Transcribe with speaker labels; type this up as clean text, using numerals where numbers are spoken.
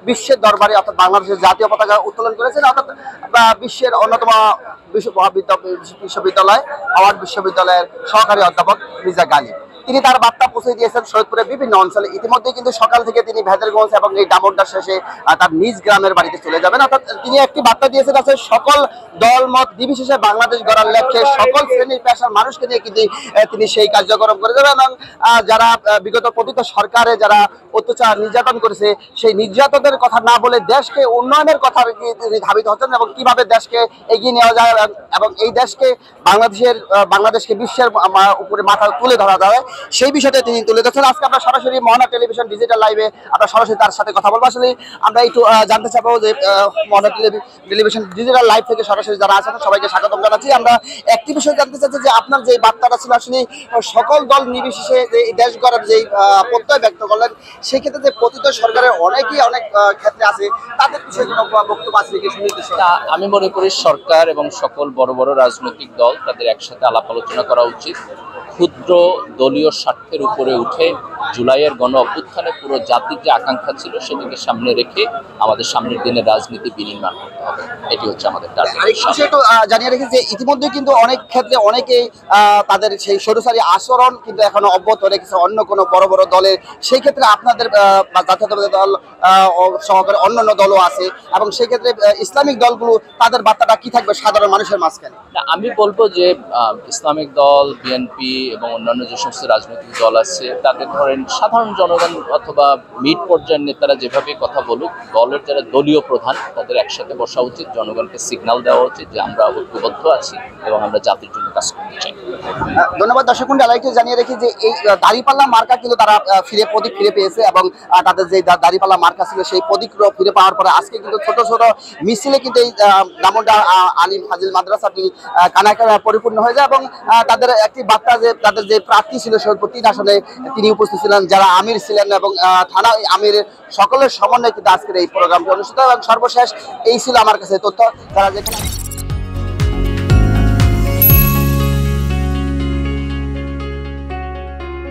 Speaker 1: বিশ্বের দরবারে অর্থাৎ বাংলাদেশের জাতীয় পতাকা উত্তোলন করেছেন, অর্থাৎ বিশ্বের অন্যতম বিশ্ববিদ্যালয় হাওয়ার্ড বিশ্ববিদ্যালয়ের সহকারী অধ্যাপক মির্জা গালিব। তিনি তার বার্তা পৌঁছে দিয়েছেন শরীয়তপুরের বিভিন্ন অঞ্চলে। ইতিমধ্যে কিন্তু সকাল থেকে তিনি ভেদেরগঞ্জ এবং এই ডামরডার শেষে তার নিজ গ্রামের বাড়িতে চলে যাবেন। অর্থাৎ তিনি একটি বার্তা দিয়েছেন আছে সকল দল মত নির্বিশেষে বাংলাদেশ গড়ার লক্ষ্যে সকল শ্রেণীর পেশার মানুষকে নিয়ে কিন্তু তিনি সেই কার্যক্রম করে যাবেন এবং যারা বিগত পতিত সরকারে যারা অত্যাচার নির্যাতন করেছে সেই নির্যাতনের কথা না বলে দেশকে উন্নয়নের কথা তিনি ধাবিত হচ্ছেন এবং কিভাবে দেশকে এগিয়ে নেওয়া যায় এবং এই দেশকে বাংলাদেশকে বিশ্বের উপরে মাথা তুলে ধরা যায় সেই বিষয়টা তিনি তুলে ধরছেন। আজকে আমরা সরাসরি মহানা টেলিভিশন ডিজিটাল লাইভে আমরা সরাসরি তার সাথে কথা বলবো। আসলে আমরা একটু জানতে চাবো যে মহানা টেলিভিশন ডিজিটাল লাইভ থেকে সরাসরি যারা আছেন সবাইকে স্বাগতম জানাচ্ছি। আমরা একটি বিষয় জানতে চাচ্ছি যে আপনার যে বার্তাটা ছিল আসলে সকল দল নির্বিশেষে যে দেশ গড়ার যে প্রত্যয় ব্যক্ত করলেন, সেই ক্ষেত্রে যে পতিত সরকারের অনেক ক্ষেত্রে আছে তাদের বিষয়ে কোনো বক্তব্য আছে কি সুনির্দিষ্ট?
Speaker 2: আমি মনে করি সরকার এবং সকল বড় বড় রাজনৈতিক দল তাদের একসাথে আলাপ আলোচনা করা উচিত। ক্ষুদ্র দলীয় স্বার্থের উপরে উঠে জুলাইয়ের গণ অভ্যুত্থানে পুরো জাতির যে আকাঙ্ক্ষা ছিল সেটিকে সামনে রেখে আমাদের সামনের দিনের রাজনীতি বিনির্মাণ করতে হবে। এটি হচ্ছে আমাদের টার্গেট।
Speaker 1: জানিয়ে রেখেছি যে ইতিমধ্যে কিন্তু অনেক ক্ষেত্রে অনেকেই তাদের সেই স্বৈরাচারী আচরণ কিন্তু এখনো অব্যাহত রেখেছে অন্য কোনো বড় বড় দলের। সেই ক্ষেত্রে আপনাদের জাতীয়তাবাদী দল সহকারে অন্যান্য দলও আছে এবং সেই ক্ষেত্রে ইসলামিক দলগুলো তাদের বার্তাটা কি থাকবে সাধারণ মানুষের মাঝখানে?
Speaker 2: আমি বলবো যে ইসলামিক দল, বিএনপি এবং অন্যান্য যে সমস্ত রাজনৈতিক দল আছে তাদের ধরেন সাধারণ জনগণ অথবা মিড পর্যায়ের নেতারা যেভাবে কথা বলুক, দলের যারা দলীয় প্রধান তাদের একসাথে বসা উচিত, জনগণকে সিগন্যাল দেওয়া উচিত যে আমরা ঐক্যবদ্ধ আছি এবং আমরা জাতির জন্য কাজ করতে চাই।
Speaker 1: ধন্যবাদ। দর্শক মণ্ডলী, আরেকটু জানিয়ে রেখি যে এই দাঁড়িপাল্লা মার্কা কিন্তু তারা প্রতীক ফিরে পেয়েছে এবং তাদের যে দাঁড়িপাল্লা মার্কা ছিল সেই প্রতীক ফিরে পাওয়ার পরে আজকে কিন্তু ছোট ছোট মিছিলে কিন্তু এই দামোদর আলিম ফাজিল মাদ্রাসাটি কানায় পরিপূর্ণ হয়ে যায় এবং তাদের একটি বার্তা যে তাদের যে প্রার্থী ছিল শরীয়তপুর 3 আসনে তিনি উপস্থিত ছিলেন, যারা আমির ছিলেন এবং থানা আমিরের সকলের সমন্বয়ে কিন্তু আজকের এই প্রোগ্রামটি অনুষ্ঠিত এবং সর্বশেষ এই ছিল আমার কাছে তথ্য। তারা যেখানে